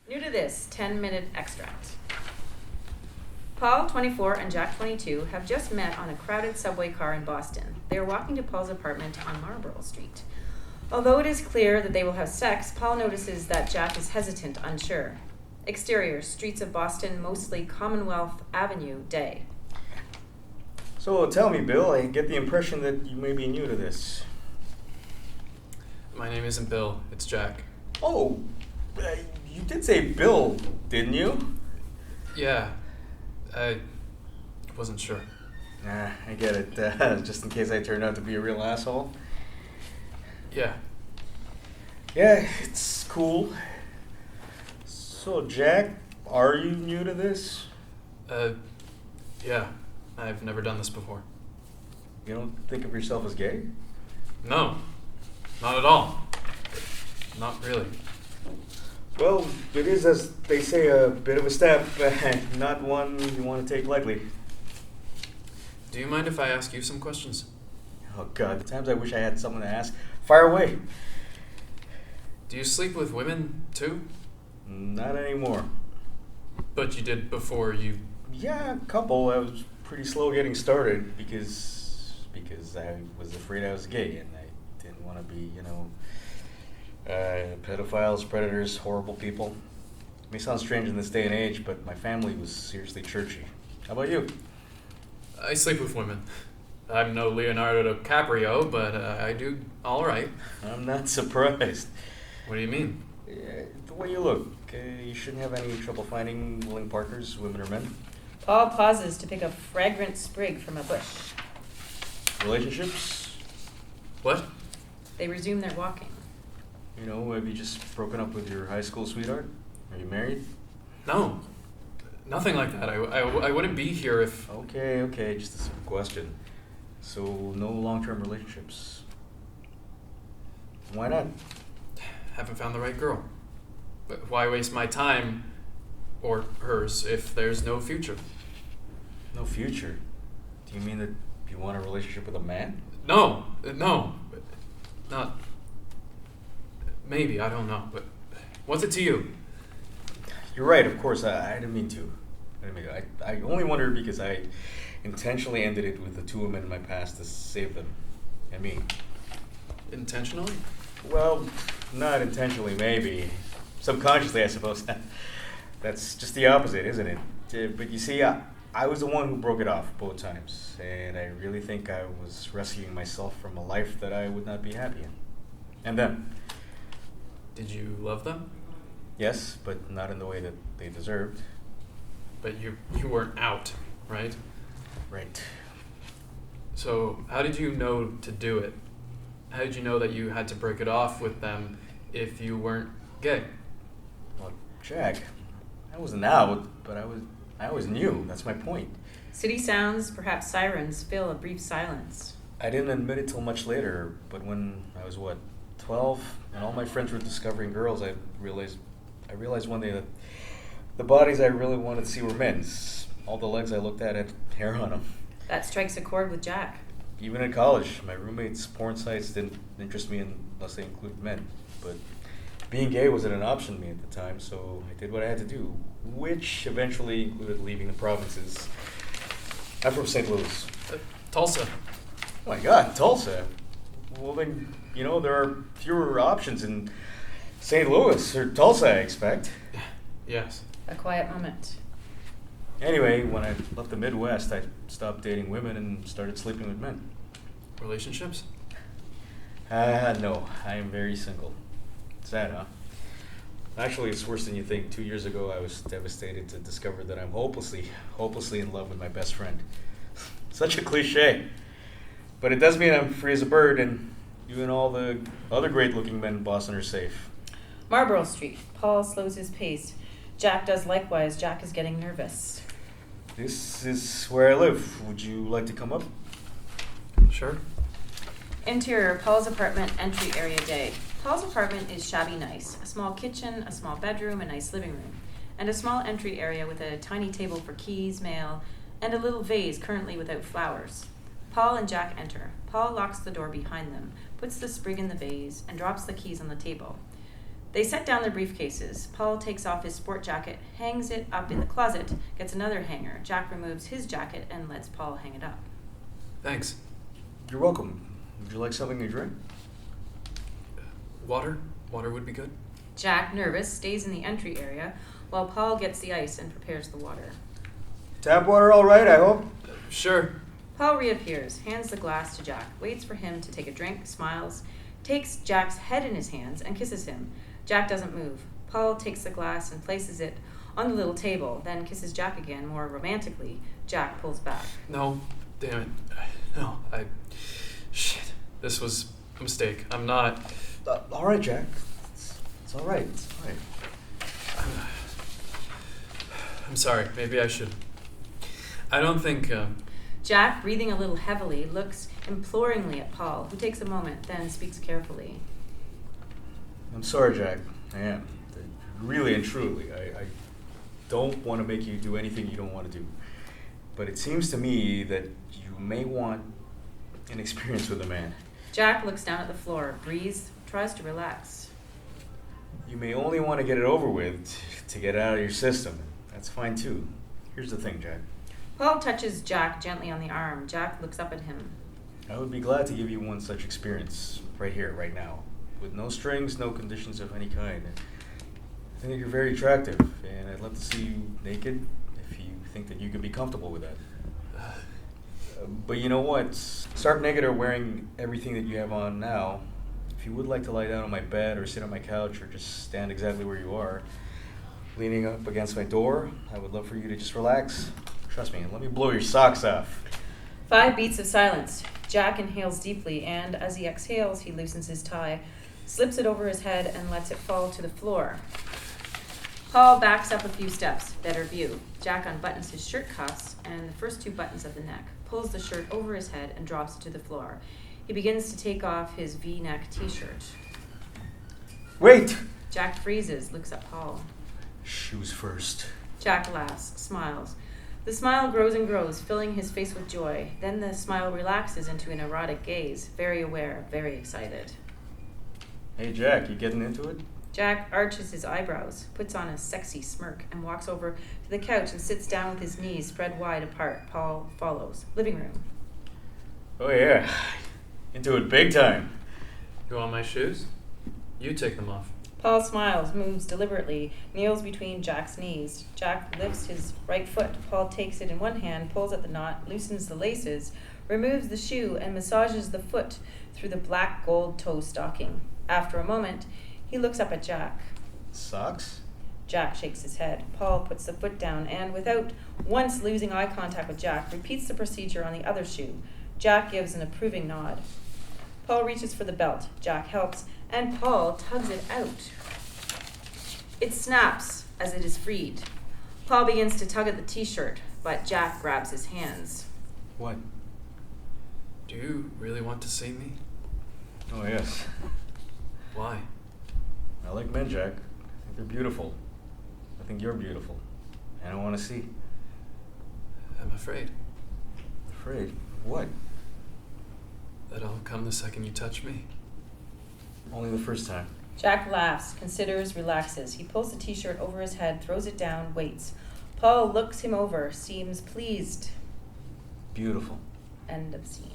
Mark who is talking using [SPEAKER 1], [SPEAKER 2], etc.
[SPEAKER 1] New to this 10-minute extract. Paul, 24, and Jack, 22, have just met on a crowded subway car in Boston. They are walking to Paul's apartment on Marlborough Street. Although it is clear that they will have sex, Paul notices that Jack is hesitant, unsure. Exterior, streets of Boston, mostly Commonwealth Avenue, day.
[SPEAKER 2] So tell me, Bill, I get the impression that you may be new to this.
[SPEAKER 3] My name isn't Bill, it's Jack.
[SPEAKER 2] Oh, you did say Bill, didn't you?
[SPEAKER 3] Yeah, I wasn't sure.
[SPEAKER 2] Nah, I get it. Just in case I turned out to be a real asshole.
[SPEAKER 3] Yeah.
[SPEAKER 2] Yeah, it's cool. So, Jack, are you new to this?
[SPEAKER 3] Yeah, I've never done this before.
[SPEAKER 2] You don't think of yourself as gay?
[SPEAKER 3] No, not at all. Not really.
[SPEAKER 2] Well, it is, as they say, a bit of a step, not one you want to take lightly.
[SPEAKER 3] Do you mind if I ask you some questions?
[SPEAKER 2] Oh, God, the times I wish I had someone to ask. Fire away.
[SPEAKER 3] Do you sleep with women, too?
[SPEAKER 2] Not anymore.
[SPEAKER 3] But you did before you...
[SPEAKER 2] Yeah, a couple. I was pretty slow getting started because I was afraid I was gay and I didn't want to be, pedophiles, predators, horrible people. It may sound strange in this day and age, but my family was seriously churchy. How about you?
[SPEAKER 3] I sleep with women. I'm no Leonardo DiCaprio, but I do all right.
[SPEAKER 2] I'm not surprised.
[SPEAKER 3] What do you mean?
[SPEAKER 2] The way you look, you shouldn't have any trouble finding willing partners, women or men.
[SPEAKER 1] Paul pauses to pick a fragrant sprig from a bush.
[SPEAKER 2] Relationships?
[SPEAKER 3] What?
[SPEAKER 1] They resume their walking.
[SPEAKER 2] Have you just broken up with your high school sweetheart? Are you married?
[SPEAKER 3] No. Nothing like that. I wouldn't be here if...
[SPEAKER 2] Okay, just a simple question. So, no long-term relationships? Why not?
[SPEAKER 3] Haven't found the right girl. But why waste my time, or hers, if there's no future?
[SPEAKER 2] No future? Do you mean that you want a relationship with a man?
[SPEAKER 3] No. Not... Maybe, I don't know. But what's it to you?
[SPEAKER 2] You're right, of course. I didn't mean to. I only wonder because I intentionally ended it with the two women in my past to save them. And me.
[SPEAKER 3] Intentionally?
[SPEAKER 2] Well, not intentionally, maybe. Subconsciously, I suppose. That's just the opposite, isn't it? But you see, I was the one who broke it off both times. And I really think I was rescuing myself from a life that I would not be happy in. And them.
[SPEAKER 3] Did you love them?
[SPEAKER 2] Yes, but not in the way that they deserved.
[SPEAKER 3] But you weren't out, right?
[SPEAKER 2] Right.
[SPEAKER 3] So how did you know to do it? How did you know that you had to break it off with them if you weren't gay?
[SPEAKER 2] Well, Jack, I wasn't out, but I always knew. That's my point.
[SPEAKER 1] City sounds, perhaps sirens, fill a brief silence.
[SPEAKER 2] I didn't admit it till much later, but when I was 12, and all my friends were discovering girls, I realized one day that the bodies I really wanted to see were men's. All the legs I looked at had hair on them.
[SPEAKER 1] That strikes a chord with Jack.
[SPEAKER 2] Even in college, my roommates' porn sites didn't interest me unless they included men. But being gay wasn't an option to me at the time, so I did what I had to do, which eventually included leaving the provinces. I'm from St. Louis.
[SPEAKER 3] Tulsa.
[SPEAKER 2] Oh my God, Tulsa. Well then, there are fewer options in St. Louis, or Tulsa, I expect.
[SPEAKER 3] Yes.
[SPEAKER 1] A quiet moment.
[SPEAKER 2] Anyway, when I left the Midwest, I stopped dating women and started sleeping with men.
[SPEAKER 3] Relationships?
[SPEAKER 2] No, I am very single. Sad, huh? Actually, it's worse than you think. 2 years ago, I was devastated to discover that I'm hopelessly in love with my best friend. Such a cliche. But it does mean I'm free as a bird, and you and all the other great-looking men in Boston are safe.
[SPEAKER 1] Marlborough Street. Paul slows his pace. Jack does likewise. Jack is getting nervous.
[SPEAKER 2] This is where I live. Would you like to come up?
[SPEAKER 3] Sure.
[SPEAKER 1] Interior, Paul's apartment, entry area day. Paul's apartment is shabby nice. A small kitchen, a small bedroom, a nice living room, and a small entry area with a tiny table for keys, mail, and a little vase currently without flowers. Paul and Jack enter. Paul locks the door behind them, puts the sprig in the vase, and drops the keys on the table. They set down their briefcases. Paul takes off his sport jacket, hangs it up in the closet, gets another hanger. Jack removes his jacket and lets Paul hang it up.
[SPEAKER 3] Thanks.
[SPEAKER 2] You're welcome. Would you like something to drink?
[SPEAKER 3] Water? Water would be good.
[SPEAKER 1] Jack, nervous, stays in the entry area while Paul gets the ice and prepares the water.
[SPEAKER 2] Tap water all right, I hope?
[SPEAKER 3] Sure.
[SPEAKER 1] Paul reappears, hands the glass to Jack, waits for him to take a drink, smiles, takes Jack's head in his hands, and kisses him. Jack doesn't move. Paul takes the glass and places it on the little table, then kisses Jack again, more romantically. Jack pulls back.
[SPEAKER 3] No. Damn it. No, Shit. This was a mistake. I'm not...
[SPEAKER 2] All right, Jack. It's all right. It's all right.
[SPEAKER 3] I'm sorry. Maybe I should... I don't think...
[SPEAKER 1] Jack, breathing a little heavily, looks imploringly at Paul, who takes a moment, then speaks carefully.
[SPEAKER 2] I'm sorry, Jack. I am. Really and truly. I don't want to make you do anything you don't want to do. But it seems to me that you may want an experience with a man.
[SPEAKER 1] Jack looks down at the floor, breathes, tries to relax.
[SPEAKER 2] You may only want to get it over with to get it out of your system. That's fine too. Here's the thing, Jack.
[SPEAKER 1] Paul touches Jack gently on the arm. Jack looks up at him.
[SPEAKER 2] I would be glad to give you one such experience right here, right now. With no strings, no conditions of any kind. I think you're very attractive, and I'd love to see you naked if you think that you could be comfortable with that. But you know what? Stark naked or wearing everything that you have on now, if you would like to lie down on my bed or sit on my couch or just stand exactly where you are, leaning up against my door, I would love for you to just relax. Trust me, and let me blow your socks off.
[SPEAKER 1] 5 beats of silence. Jack inhales deeply, and as he exhales, he loosens his tie, slips it over his head, and lets it fall to the floor. Paul backs up a few steps, better view. Jack unbuttons his shirt cuffs and the first 2 buttons of the neck, pulls the shirt over his head, and drops it to the floor. He begins to take off his V-neck t-shirt.
[SPEAKER 2] Wait!
[SPEAKER 1] Jack freezes, looks at Paul.
[SPEAKER 2] Shoes first.
[SPEAKER 1] Jack laughs, smiles. The smile grows and grows, filling his face with joy. Then the smile relaxes into an erotic gaze, very aware, very excited.
[SPEAKER 2] Hey, Jack, you getting into it?
[SPEAKER 1] Jack arches his eyebrows, puts on a sexy smirk, and walks over to the couch and sits down with his knees spread wide apart. Paul follows. Living room.
[SPEAKER 2] Oh, yeah. Into it big time.
[SPEAKER 3] You want my shoes? You take them off.
[SPEAKER 1] Paul smiles, moves deliberately, kneels between Jack's knees. Jack lifts his right foot. Paul takes it in one hand, pulls at the knot, loosens the laces, removes the shoe, and massages the foot through the black gold toe stocking. After a moment, he looks up at Jack.
[SPEAKER 2] Socks?
[SPEAKER 1] Jack shakes his head. Paul puts the foot down and, without once losing eye contact with Jack, repeats the procedure on the other shoe. Jack gives an approving nod. Paul reaches for the belt. Jack helps, and Paul tugs it out. It snaps as it is freed. Paul begins to tug at the t-shirt, but Jack grabs his hands.
[SPEAKER 2] What?
[SPEAKER 3] Do you really want to see me?
[SPEAKER 2] Oh, yes.
[SPEAKER 3] Why?
[SPEAKER 2] I like men, Jack. I think they're beautiful. I think you're beautiful. And I want to see.
[SPEAKER 3] I'm afraid
[SPEAKER 2] Afraid? Of what?
[SPEAKER 3] that I'll come the second you touch me.
[SPEAKER 2] Only the first time.
[SPEAKER 1] Jack laughs, considers, relaxes. He pulls the t-shirt over his head, throws it down, waits. Paul looks him over, seems pleased.
[SPEAKER 2] Beautiful.
[SPEAKER 1] End of scene.